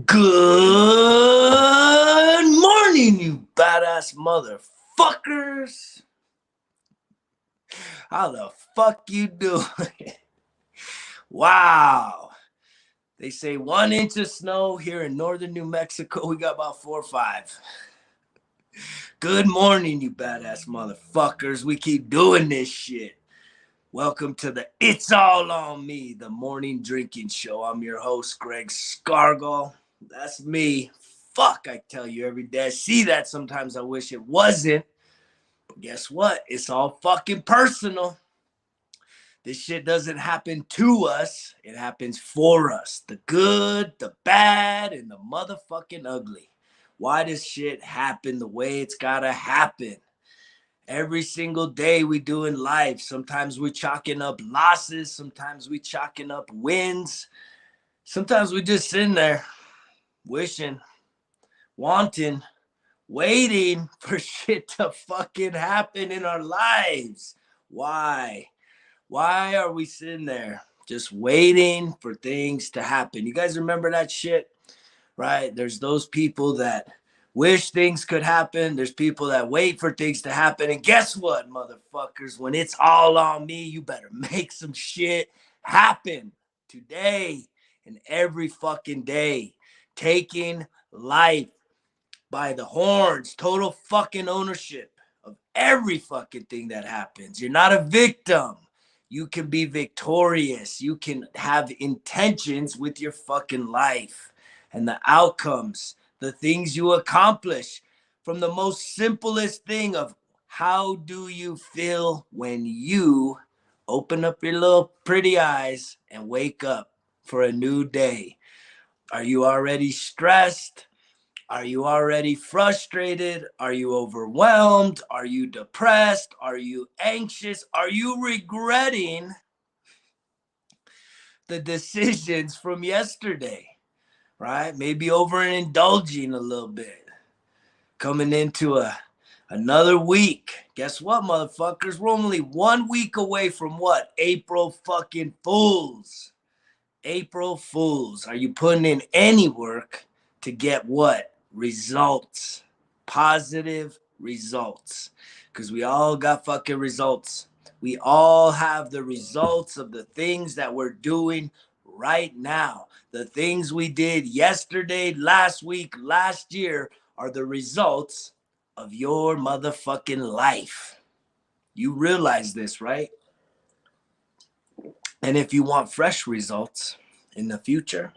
Good morning, you badass motherfuckers. How the fuck you doing? Wow. They say 1 inch of snow here in northern New Mexico. We got about 4 or 5. Good morning, you badass motherfuckers. We keep doing this shit. Welcome to the It's All On Me, the morning drinking show. I'm your host, Greg Scargall. That's me. Fuck, I tell you every day. I see that sometimes I wish it wasn't. But guess what? It's all fucking personal. This shit doesn't happen to us. It happens for us. The good, the bad, and the motherfucking ugly. Why does shit happen the way it's gotta happen? Every single day we do in life. Sometimes we chalking up losses. Sometimes we chalking up wins. Sometimes we just sitting there wishing, wanting, waiting for shit to fucking happen in our lives. Why? Why are we sitting there just waiting for things to happen? You guys remember that shit, right? There's those people that wish things could happen. There's people that wait for things to happen. And guess what, motherfuckers? When it's all on me, you better make some shit happen today and every fucking day. Taking life by the horns, total fucking ownership of every fucking thing that happens. You're not a victim. You can be victorious. You can have intentions with your fucking life and the outcomes, the things you accomplish, from the most simplest thing of how do you feel when you open up your little pretty eyes and wake up for a new day? Are you already stressed? Are you already frustrated? Are you overwhelmed? Are you depressed? Are you anxious? Are you regretting the decisions from yesterday? Right? Maybe overindulging a little bit. Coming into another week. Guess what, motherfuckers? We're only 1 week away from what? April fucking Fools. April Fools. Are you putting in any work to get what? Results. Positive results. Because we all got fucking results. We all have the results of the things that we're doing right now. The things we did yesterday, last week, last year are the results of your motherfucking life. You realize this, right? And if you want fresh results in the future,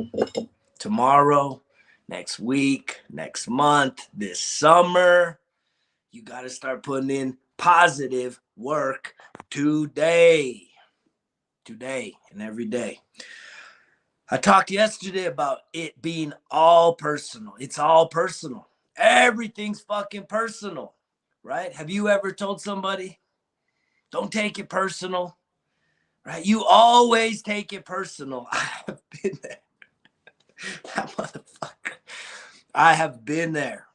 tomorrow, next week, next month, this summer, you got to start putting in positive work today. Today and every day. I talked yesterday about it being all personal. It's all personal. Everything's fucking personal, right? Have you ever told somebody, don't take it personal? Right? You always take it personal. I have been there. That motherfucker. I have been there.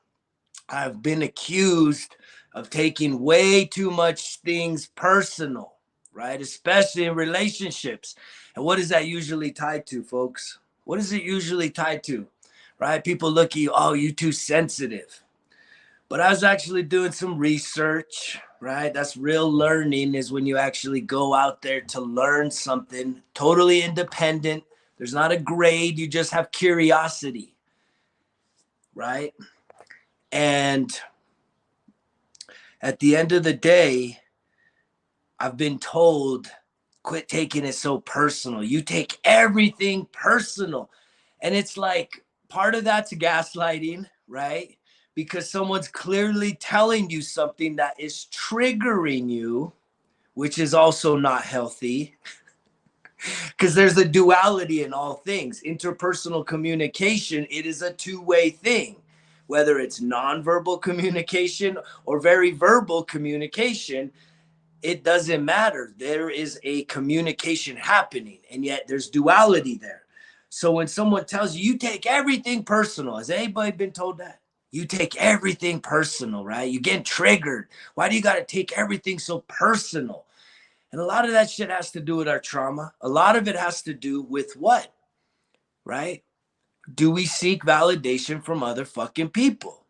I've been accused of taking way too much things personal, right? Especially in relationships. And what is that usually tied to, folks? What is it usually tied to? Right? People look at you, oh, you're too sensitive. But I was actually doing some research, right? That's real learning, is when you actually go out there to learn something totally independent. There's not a grade, you just have curiosity, right? And at the end of the day, I've been told, quit taking it so personal. You take everything personal. And it's like part of that's gaslighting, right? Because someone's clearly telling you something that is triggering you, which is also not healthy. Because there's a duality in all things. Interpersonal communication, it is a two-way thing. Whether it's nonverbal communication or very verbal communication, it doesn't matter. There is a communication happening, and yet there's duality there. So when someone tells you, you take everything personal, has anybody been told that? You take everything personal, right? You get triggered. Why do you got to take everything so personal? And a lot of that shit has to do with our trauma. A lot of it has to do with what, right? do we seek validation from other fucking people?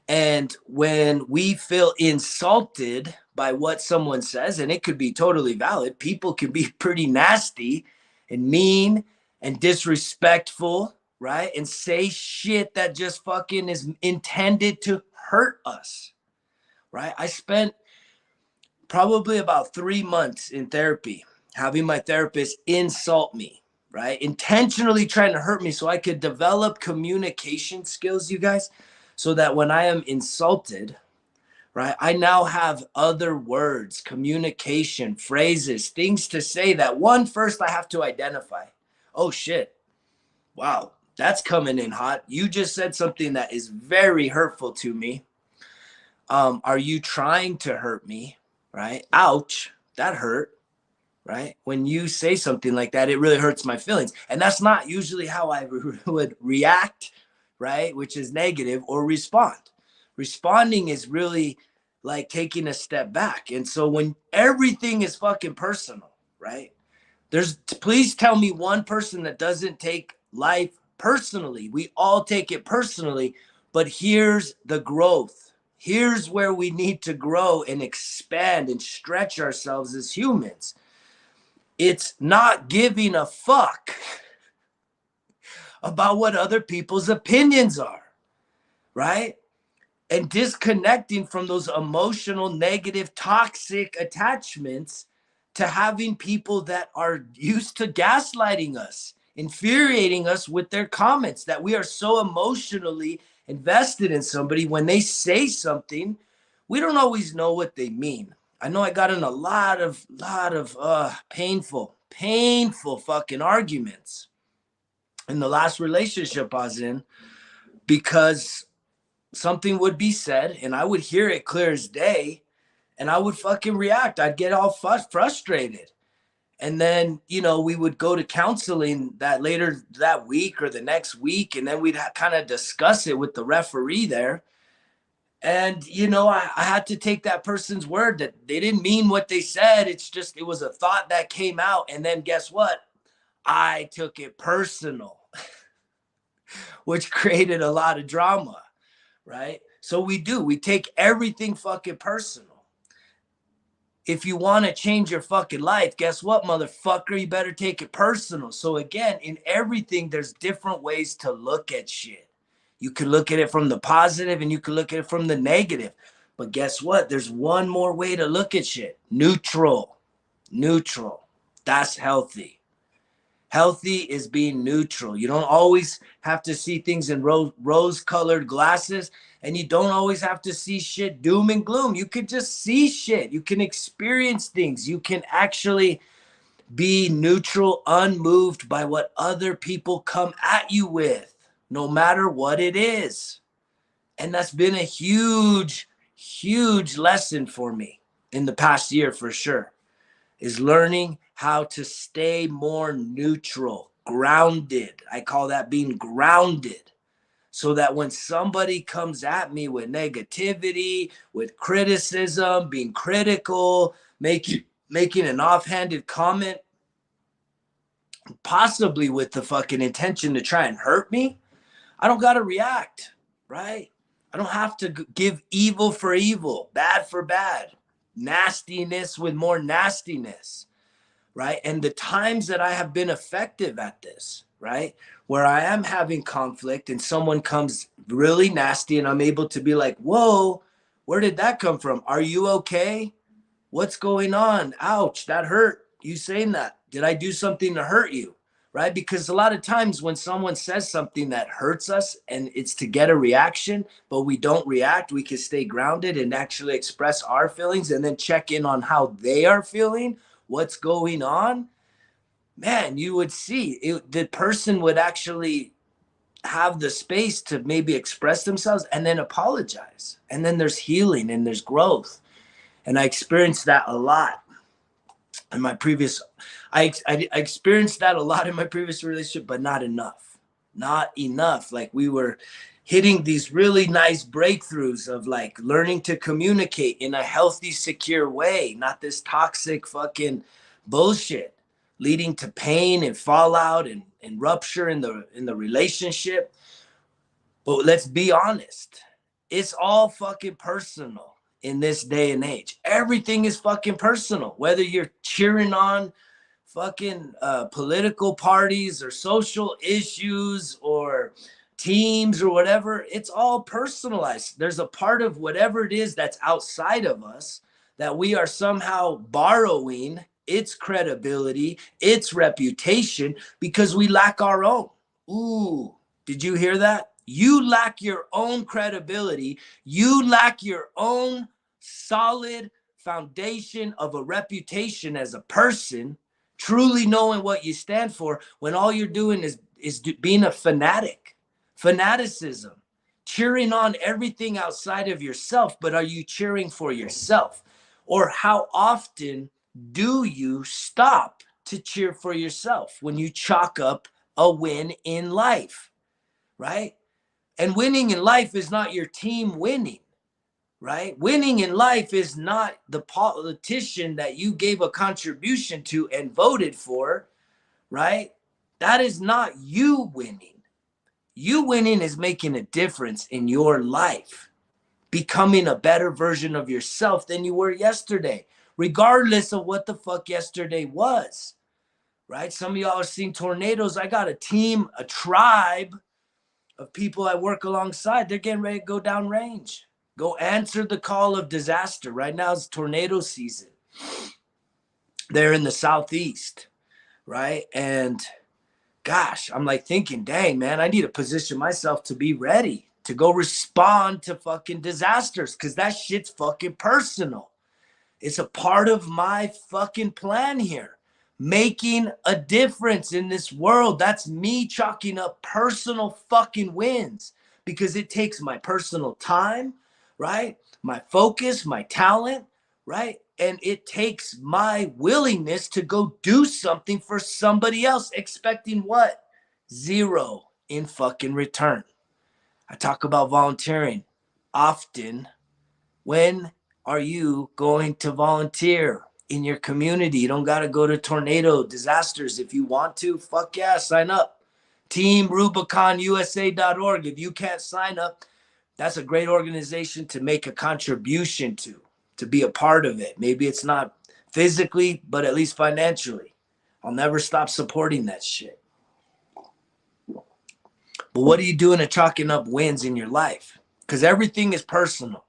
And when we feel insulted by what someone says, and it could be totally valid, people can be pretty nasty and mean and disrespectful, right? And say shit that just fucking is intended to hurt us, right? I spent probably about 3 months in therapy having my therapist insult me, right? Intentionally trying to hurt me so I could develop communication skills, you guys, so that when I am insulted, right, I now have other words, communication, phrases, things to say that first I have to identify. Oh shit. Wow, that's coming in hot. You just said something that is very hurtful to me. Are you trying to hurt me? Right? Ouch, that hurt. Right? When you say something like that, it really hurts my feelings. And that's not usually how I would react, right? Which is negative, or respond. Responding is really like taking a step back. And so when everything is fucking personal, right? Please tell me one person that doesn't take life personally. We all take it personally, but here's the growth. Here's where we need to grow and expand and stretch ourselves as humans. It's not giving a fuck about what other people's opinions are, right? And disconnecting from those emotional, negative, toxic attachments to having people that are used to gaslighting us, infuriating us with their comments, that we are so emotionally invested in somebody. When they say something, we don't always know what they mean. I know I got in a lot of painful fucking arguments in the last relationship I was in, because something would be said and I would hear it clear as day and I would fucking react. I'd get all frustrated. And then, we would go to counseling that later that week or the next week. And then we'd kind of discuss it with the referee there. And, I had to take that person's word that they didn't mean what they said. It was a thought that came out. And then guess what? I took it personal, which created a lot of drama, right? So we take everything fucking personal. If you want to change your fucking life, guess what, motherfucker? You better take it personal. So again, in everything, there's different ways to look at shit. You can look at it from the positive and you can look at it from the negative. But guess what? There's one more way to look at shit. Neutral. That's healthy. Healthy is being neutral. You don't always have to see things in rose-colored glasses, and you don't always have to see shit doom and gloom. You can just see shit. You can experience things. You can actually be neutral, unmoved by what other people come at you with, no matter what it is. And that's been a huge, huge lesson for me in the past year, for sure, is learning how to stay more neutral, grounded. I call that being grounded, so that when somebody comes at me with negativity, with criticism, being critical, making an offhanded comment, possibly with the fucking intention to try and hurt me, I don't got to react, right? I don't have to give evil for evil, bad for bad, nastiness with more nastiness, right? And the times that I have been effective at this, right, where I am having conflict and someone comes really nasty and I'm able to be like, whoa, where did that come from? Are you okay? What's going on? Ouch, that hurt. You saying that? Did I do something to hurt you? Right? Because a lot of times when someone says something that hurts us and it's to get a reaction, but we don't react, we can stay grounded and actually express our feelings and then check in on how they are feeling, what's going on. Man, you would see the person would actually have the space to maybe express themselves and then apologize. And then there's healing and there's growth. And I experienced that a lot in my previous, I experienced that a lot in my previous relationship, but not enough. Like we were hitting these really nice breakthroughs of like learning to communicate in a healthy, secure way, not this toxic fucking bullshit leading to pain and fallout and and rupture in the relationship. But let's be honest. It's all fucking personal in this day and age. Everything is fucking personal. Whether you're cheering on fucking political parties or social issues or teams or whatever, it's all personalized. There's a part of whatever it is that's outside of us that we are somehow borrowing its credibility, its reputation, because we lack our own. Ooh, did you hear that? You lack your own credibility. You lack your own solid foundation of a reputation as a person, truly knowing what you stand for, when all you're doing is being a fanatic. Fanaticism, cheering on everything outside of yourself. But are you cheering for yourself? Or how often do you stop to cheer for yourself when you chalk up a win in life, right? And winning in life is not your team winning, right? Winning in life is not the politician that you gave a contribution to and voted for, right? That is not you winning. You winning is making a difference in your life, becoming a better version of yourself than you were yesterday, regardless of what the fuck yesterday was, right? Some of y'all are seeing tornadoes. I got a team, a tribe of people I work alongside. They're getting ready to go down range, go answer the call of disaster. Right now it's tornado season. They're in the Southeast, right? And gosh, I'm like thinking, dang, man, I need to position myself to be ready to go respond to fucking disasters, because that shit's fucking personal. It's a part of my fucking plan here. Making a difference in this world. That's me chalking up personal fucking wins, because it takes my personal time, right? My focus, my talent, right? And it takes my willingness to go do something for somebody else, expecting what? Zero in fucking return. I talk about volunteering often. When are you going to volunteer in your community? You don't got to go to tornado disasters. If you want to, fuck yeah, sign up. TeamRubiconUSA.org. If you can't sign up, that's a great organization to make a contribution to be a part of it. Maybe it's not physically, but at least financially. I'll never stop supporting that shit. But what are you doing to chalking up wins in your life? Because everything is personal.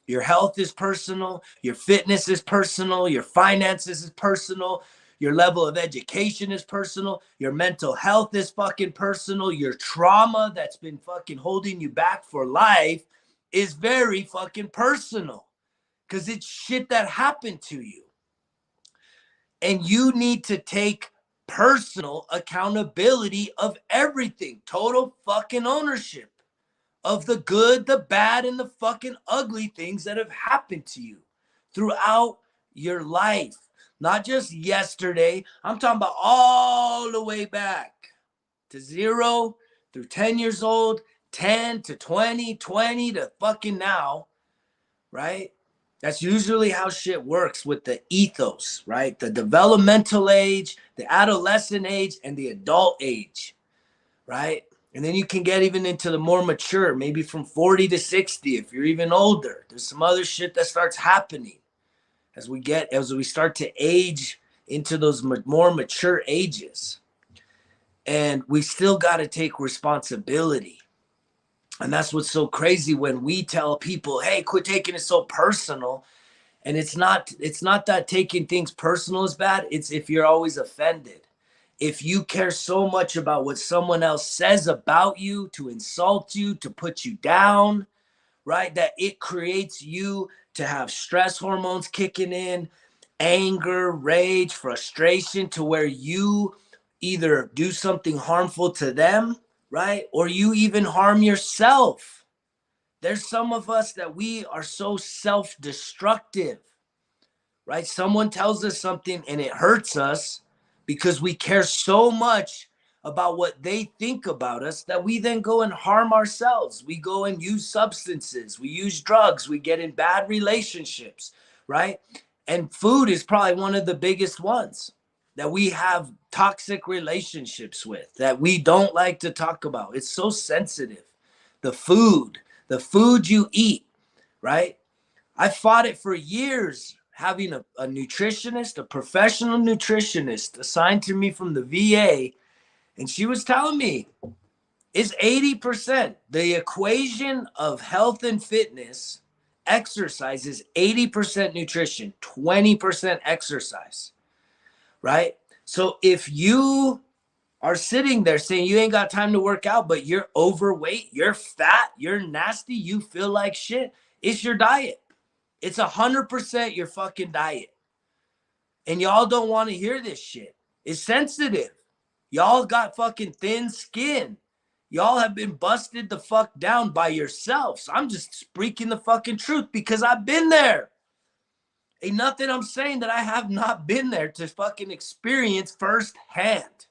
Your health is personal. Your fitness is personal. Your finances is personal. Your level of education is personal. Your mental health is fucking personal. Your trauma that's been fucking holding you back for life is very fucking personal, because it's shit that happened to you. And you need to take personal accountability of everything. Total fucking ownership of the good, the bad, and the fucking ugly things that have happened to you throughout your life. Not just yesterday. I'm talking about all the way back to 0 through 10 years old, 10 to 20, 20 to fucking now, right? That's usually how shit works with the ethos, right? The developmental age, the adolescent age, and the adult age, right? And then you can get even into the more mature, maybe from 40 to 60 if you're even older. There's some other shit that starts happening as we start to age into those more mature ages. And we still got to take responsibility. And that's what's so crazy when we tell people, hey, quit taking it so personal. And it's not that taking things personal is bad. It's if you're always offended. If you care so much about what someone else says about you, to insult you, to put you down, right? That it creates you to have stress hormones kicking in, anger, rage, frustration, to where you either do something harmful to them, right? Or you even harm yourself. There's some of us that we are so self-destructive, right? Someone tells us something and it hurts us because we care so much about what they think about us that we then go and harm ourselves. We go and use substances, we use drugs, we get in bad relationships, right? And food is probably one of the biggest ones. that we have toxic relationships with, that we don't like to talk about. It's so sensitive. The food you eat, right? I fought it for years, having a nutritionist, a professional nutritionist assigned to me from the VA. And she was telling me it's 80%. The equation of health and fitness, exercise is 80% nutrition, 20% exercise, right? So if you are sitting there saying you ain't got time to work out, but you're overweight, you're fat, you're nasty, you feel like shit, it's your diet. It's 100% your fucking diet. And y'all don't want to hear this shit. It's sensitive. Y'all got fucking thin skin. Y'all have been busted the fuck down by yourselves. I'm just speaking the fucking truth because I've been there. Ain't nothing I'm saying that I have not been there to fucking experience firsthand,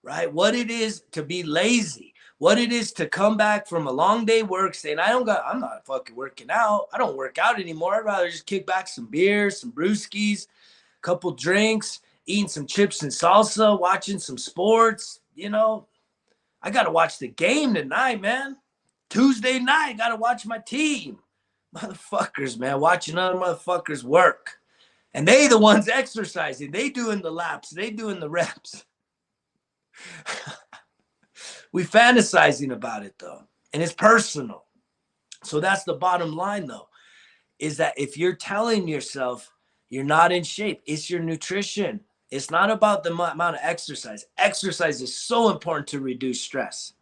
right? What it is to be lazy, what it is to come back from a long day work saying, I'm not fucking working out. I don't work out anymore. I'd rather just kick back some beers, some brewskis, couple drinks, eating some chips and salsa, watching some sports. You know, I got to watch the game tonight, man. Tuesday night, got to watch my team. Motherfuckers, man, watching other motherfuckers work. And they the ones exercising. They doing the laps. They doing the reps. We fantasizing about it, though. And it's personal. So that's the bottom line, though, is that if you're telling yourself you're not in shape, it's your nutrition. It's not about the amount of exercise. Exercise is so important to reduce stress,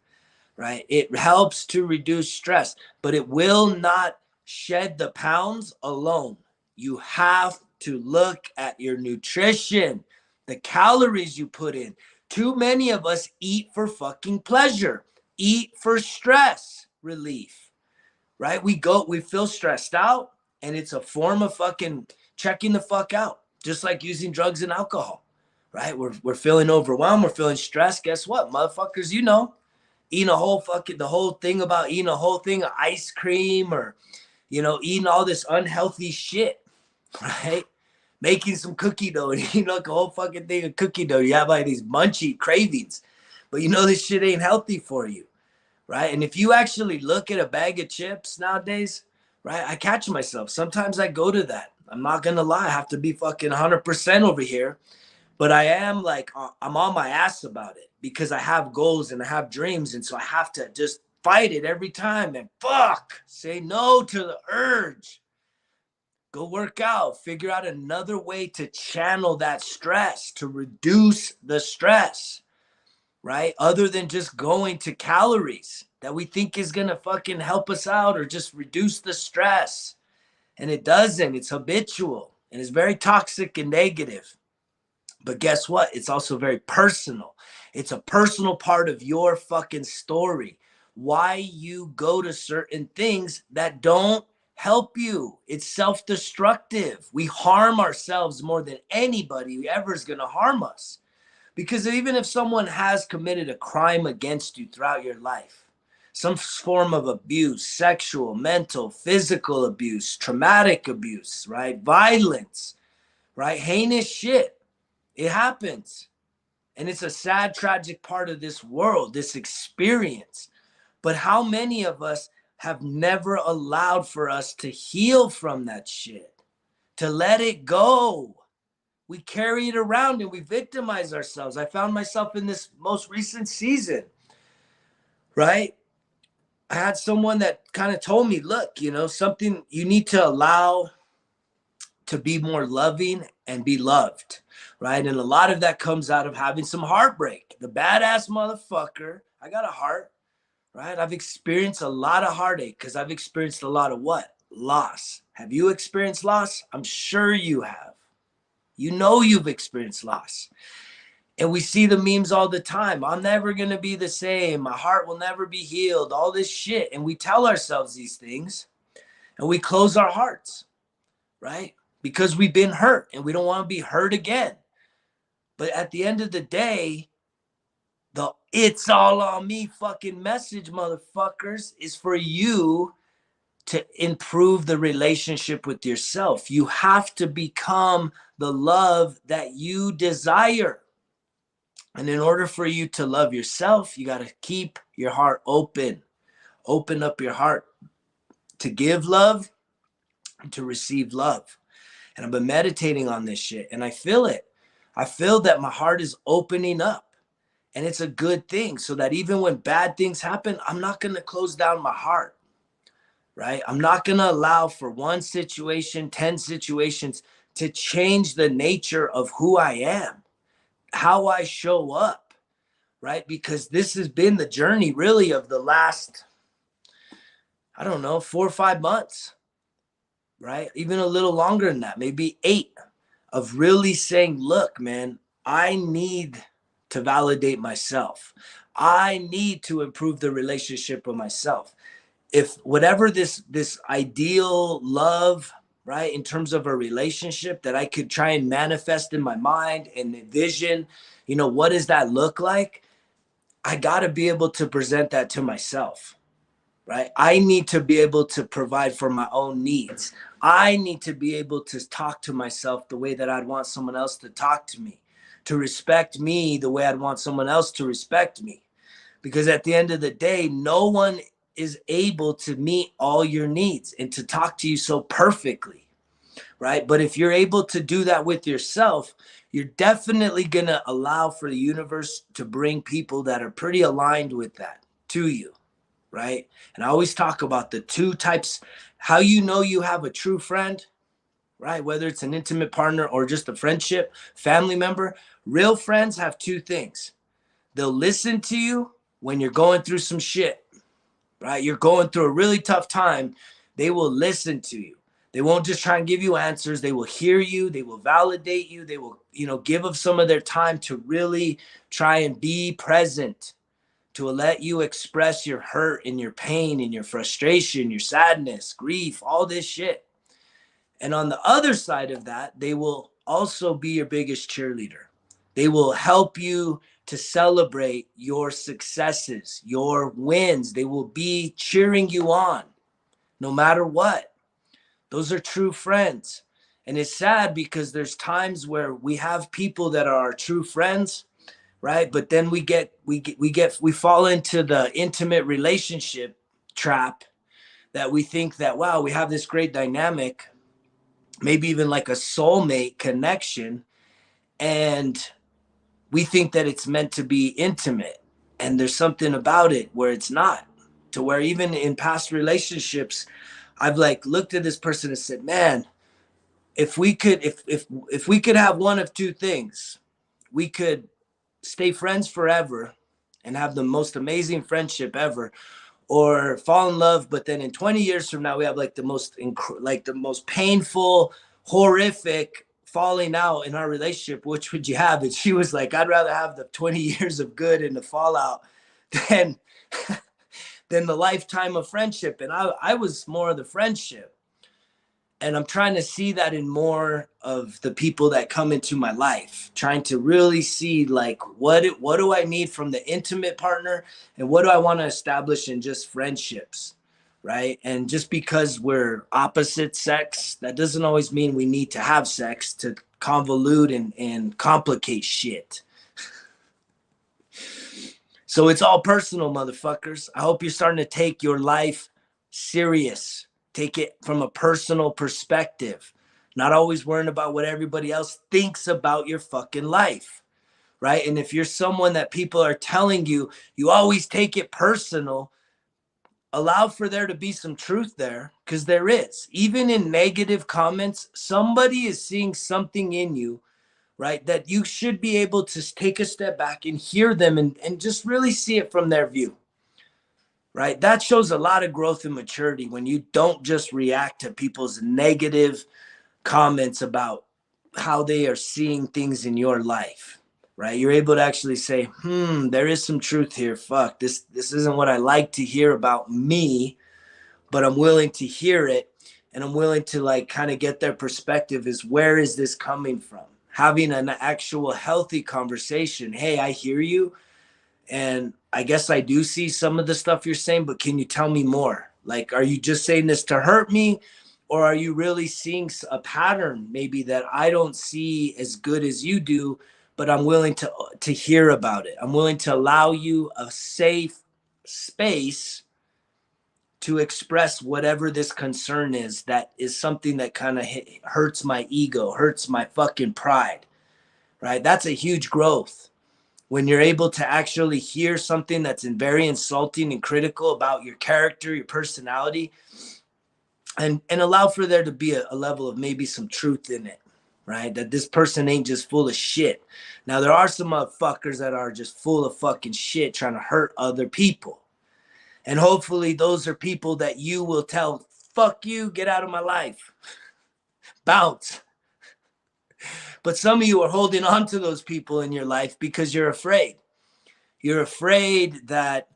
right? It helps to reduce stress, but it will not shed the pounds alone. You have to look at your nutrition, the calories you put in. Too many of us eat for fucking pleasure, eat for stress relief, right? We feel stressed out, and it's a form of fucking checking the fuck out, just like using drugs and alcohol, right? We're feeling overwhelmed, we're feeling stressed. Guess what, motherfuckers? You know, eating the whole thing about eating a whole thing of ice cream, or, you know, eating all this unhealthy shit, right? Making some cookie dough and eating like a whole fucking thing of cookie dough. You have like these munchy cravings, but you know this shit ain't healthy for you, right? And if you actually look at a bag of chips nowadays, right, I catch myself. Sometimes I go to that. I'm not going to lie. I have to be fucking 100% over here. But I am like, I'm on my ass about it because I have goals and I have dreams. And so I have to just fight it every time and say no to the urge. Go work out, figure out another way to channel that stress, to reduce the stress, right? Other than just going to calories that we think is going to fucking help us out or just reduce the stress. And it doesn't. It's habitual and it's very toxic and negative. But guess what? It's also very personal. It's a personal part of your fucking story. Why you go to certain things that don't help you. It's self-destructive. We harm ourselves more than anybody ever is going to harm us. Because even if someone has committed a crime against you throughout your life, some form of abuse, sexual, mental, physical abuse, traumatic abuse, right? Violence, right? Heinous shit. It happens. And it's a sad, tragic part of this world, this experience. But how many of us have never allowed for us to heal from that shit, to let it go? We carry it around and we victimize ourselves. I found myself in this most recent season, right? I had someone that kind of told me, look, you know, something you need to allow to be more loving and be loved, right? And a lot of that comes out of having some heartbreak. The badass motherfucker, I got a heart, right? I've experienced a lot of heartache because I've experienced a lot of what? Loss. Have you experienced loss? I'm sure you have. You know you've experienced loss. And we see the memes all the time. I'm never going to be the same. My heart will never be healed. All this shit. And we tell ourselves these things and we close our hearts, right? Because we've been hurt and we don't want to be hurt again. But at the end of the day, the it's all on me fucking message, motherfuckers, is for you to improve the relationship with yourself. You have to become the love that you desire. And in order for you to love yourself, you got to keep your heart open. Open up your heart to give love and to receive love. And I've been meditating on this shit and I feel it. I feel that my heart is opening up. And it's a good thing, so that even when bad things happen, I'm not going to close down my heart, right? I'm not going to allow for one situation, 10 situations to change the nature of who I am, how I show up, right? Because this has been the journey really of the last, I don't know, 4 or 5 months, right? Even a little longer than that, maybe 8, of really saying, look, man, I need to validate myself. I need to improve the relationship with myself. If whatever this ideal love, right, in terms of a relationship that I could try and manifest in my mind and envision, what does that look like? I got to be able to present that to myself, right? I need to be able to provide for my own needs. I need to be able to talk to myself the way that I'd want someone else to talk to me, to respect me the way I'd want someone else to respect me. Because at the end of the day, no one is able to meet all your needs and to talk to you so perfectly, right? But if you're able to do that with yourself, you're definitely going to allow for the universe to bring people that are pretty aligned with that to you, right? And I always talk about the 2 types, how you know you have a true friend, right? Whether it's an intimate partner or just a friendship, family member. Real friends have 2 things. They'll listen to you when you're going through some shit, right? You're going through a really tough time. They will listen to you. They won't just try and give you answers. They will hear you. They will validate you. They will, give of some of their time to really try and be present, to let you express your hurt and your pain and your frustration, your sadness, grief, all this shit. And on the other side of that, they will also be your biggest cheerleader. They will help you to celebrate your successes, your wins. They will be cheering you on no matter what. Those are true friends. And it's sad because there's times where we have people that are our true friends, right? But then we fall into the intimate relationship trap that we think that, wow, we have this great dynamic, maybe even like a soulmate connection. And we think that it's meant to be intimate. And there's something about it where it's not, to where even in past relationships, I've like looked at this person and said, man, if we could have one of 2 things, we could stay friends forever and have the most amazing friendship ever, or fall in love, but then in 20 years from now we have like the most painful, horrific falling out in our relationship. Which would you have? And she was like, I'd rather have the 20 years of good and the fallout than than the lifetime of friendship. And I was more of the friendship. And I'm trying to see that in more of the people that come into my life, trying to really see like, what do I need from the intimate partner and what do I want to establish in just friendships, right? And just because we're opposite sex, that doesn't always mean we need to have sex to convolute and complicate shit. So it's all personal, motherfuckers. I hope you're starting to take your life serious. Take it from a personal perspective, not always worrying about what everybody else thinks about your fucking life, right? And if you're someone that people are telling you, you always take it personal, allow for there to be some truth there, because there is. Even in negative comments, somebody is seeing something in you, right, that you should be able to take a step back and hear them and just really see it from their view. Right? That shows a lot of growth and maturity when you don't just react to people's negative comments about how they are seeing things in your life, right? You're able to actually say, there is some truth here. Fuck, this isn't what I like to hear about me, but I'm willing to hear it. And I'm willing to like kind of get their perspective is, where is this coming from? Having an actual healthy conversation. Hey, I hear you. And I guess I do see some of the stuff you're saying, but can you tell me more? Like, are you just saying this to hurt me? Or are you really seeing a pattern maybe that I don't see as good as you do, but I'm willing to hear about it. I'm willing to allow you a safe space to express whatever this concern is, that is something that kind of hurts my ego, hurts my fucking pride, right? That's a huge growth when you're able to actually hear something that's very insulting and critical about your character, your personality, and allow for there to be a level of maybe some truth in it, right? That this person ain't just full of shit. Now, there are some motherfuckers that are just full of fucking shit trying to hurt other people. And hopefully those are people that you will tell, fuck you, get out of my life. Bounce. But some of you are holding on to those people in your life because you're afraid. You're afraid that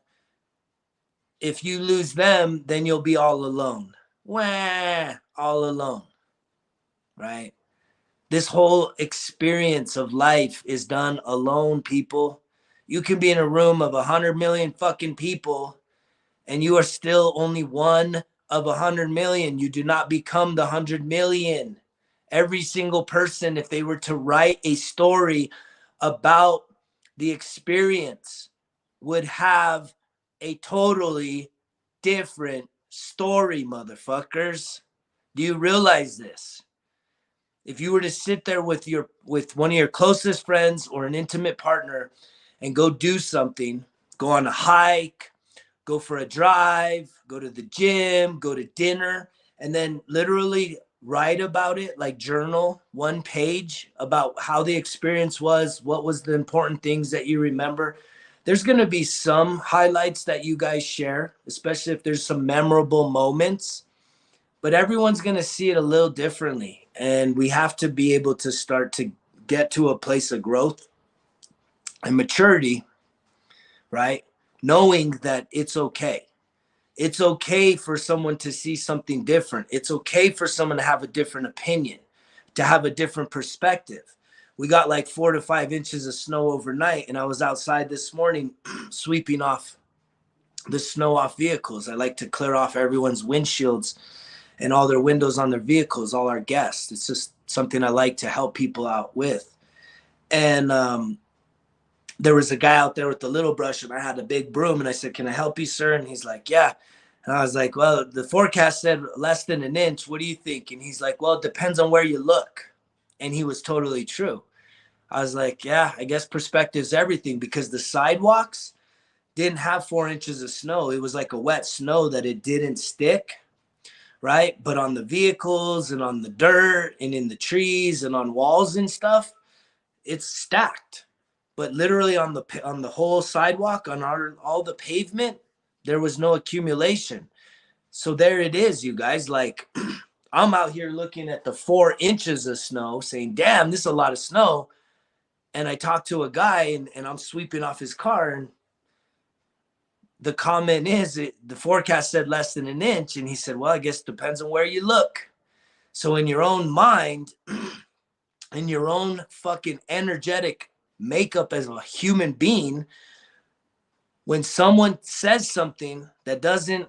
if you lose them, then you'll be all alone. Wah, all alone, right? This whole experience of life is done alone, people. You can be in a room of 100 million fucking people and you are still only one of 100 million. You do not become the 100 million. Every single person, if they were to write a story about the experience, would have a totally different story, motherfuckers. Do you realize this? If you were to sit there with one of your closest friends or an intimate partner and go do something, go on a hike, go for a drive, go to the gym, go to dinner, and then literally write about it, like journal 1 page about how the experience was, what was the important things that you remember. There's going to be some highlights that you guys share, especially if there's some memorable moments, but everyone's going to see it a little differently. And we have to be able to start to get to a place of growth and maturity, right? Knowing that it's okay. It's okay for someone to see something different. It's okay for someone to have a different opinion, to have a different perspective. We got like 4 to 5 inches of snow overnight, and I was outside this morning sweeping off the snow off vehicles. I like to clear off everyone's windshields and all their windows on their vehicles, all our guests. It's just something I like to help people out with. And there was a guy out there with the little brush, and I had a big broom, and I said, "Can I help you, sir?" And he's like, "Yeah." And I was like, "Well, the forecast said less than an inch. What do you think?" And he's like, "Well, it depends on where you look." And he was totally true. I was like, yeah, I guess perspective's everything, because the sidewalks didn't have 4 inches of snow. It was like a wet snow that it didn't stick, right? But on the vehicles and on the dirt and in the trees and on walls and stuff, it's stacked. But literally on the whole sidewalk, on all the pavement, there was no accumulation. So there it is, you guys. Like, I'm out here looking at the 4 inches of snow saying, damn, this is a lot of snow. And I talked to a guy, and I'm sweeping off his car, and the comment is the forecast said less than an inch. And he said, well, I guess it depends on where you look. So in your own mind, in your own fucking energetic makeup as a human being, when someone says something that doesn't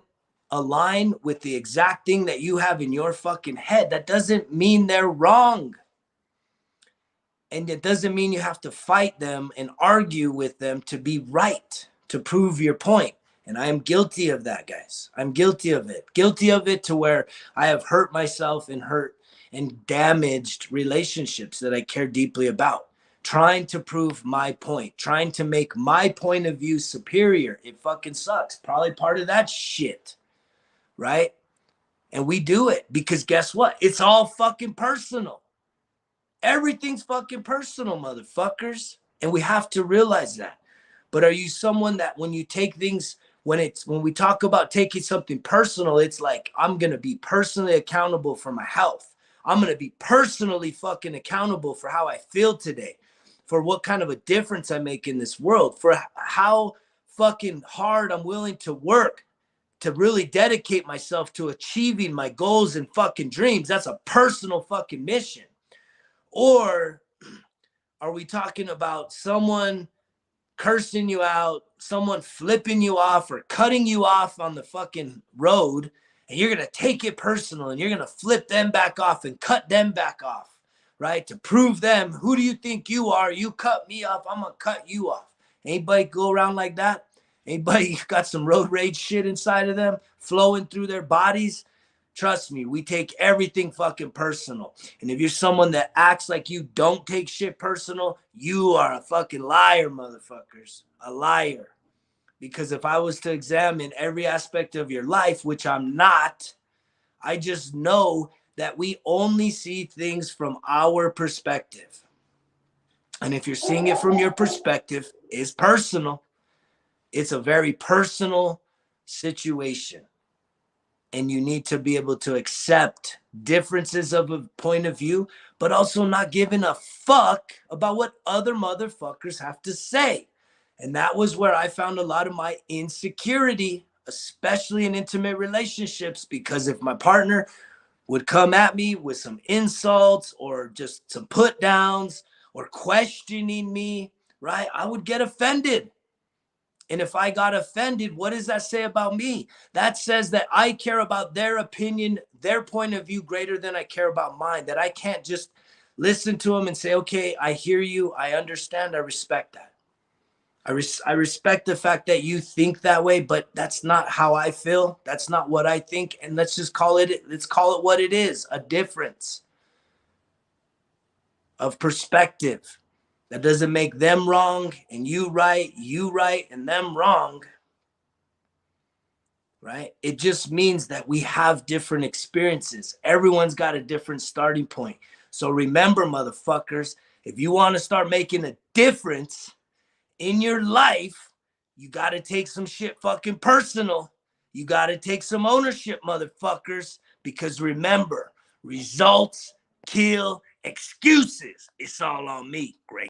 align with the exact thing that you have in your fucking head, that doesn't mean they're wrong. And it doesn't mean you have to fight them and argue with them to be right, to prove your point. And I am guilty of that, guys. I'm guilty of it. Guilty of it to where I have hurt myself and hurt and damaged relationships that I care deeply about. Trying to prove my point, trying to make my point of view superior. It fucking sucks. Probably part of that shit, right? And we do it because guess what? It's all fucking personal. Everything's fucking personal, motherfuckers. And we have to realize that. But are you someone that when you take things, when we talk about taking something personal, it's like, I'm going to be personally accountable for my health. I'm going to be personally fucking accountable for how I feel today, for what kind of a difference I make in this world, for how fucking hard I'm willing to work to really dedicate myself to achieving my goals and fucking dreams. That's a personal fucking mission. Or are we talking about someone cursing you out, someone flipping you off or cutting you off on the fucking road, and you're going to take it personal and you're going to flip them back off and cut them back off, right? To prove them, who do you think you are? You cut me off, I'm going to cut you off. Anybody go around like that? Anybody got some road rage shit inside of them flowing through their bodies? Trust me, we take everything fucking personal. And if you're someone that acts like you don't take shit personal, you are a fucking liar, motherfuckers. A liar. Because if I was to examine every aspect of your life, which I'm not, I just know that we only see things from our perspective. And if you're seeing it from your perspective, it's personal. It's a very personal situation. And you need to be able to accept differences of a point of view, but also not giving a fuck about what other motherfuckers have to say. And that was where I found a lot of my insecurity, especially in intimate relationships, because if my partner would come at me with some insults or just some put downs or questioning me, right, I would get offended. And if I got offended, what does that say about me? That says that I care about their opinion, their point of view greater than I care about mine. That I can't just listen to them and say, okay, I hear you. I understand. I respect that. I respect the fact that you think that way, but that's not how I feel. That's not what I think. And let's call it what it is, a difference of perspective. That doesn't make them wrong and you right and them wrong, right? It just means that we have different experiences. Everyone's got a different starting point. So remember, motherfuckers, if you want to start making a difference in your life, you got to take some shit fucking personal. You got to take some ownership, motherfuckers, because remember, results kill excuses. It's all on me. Great.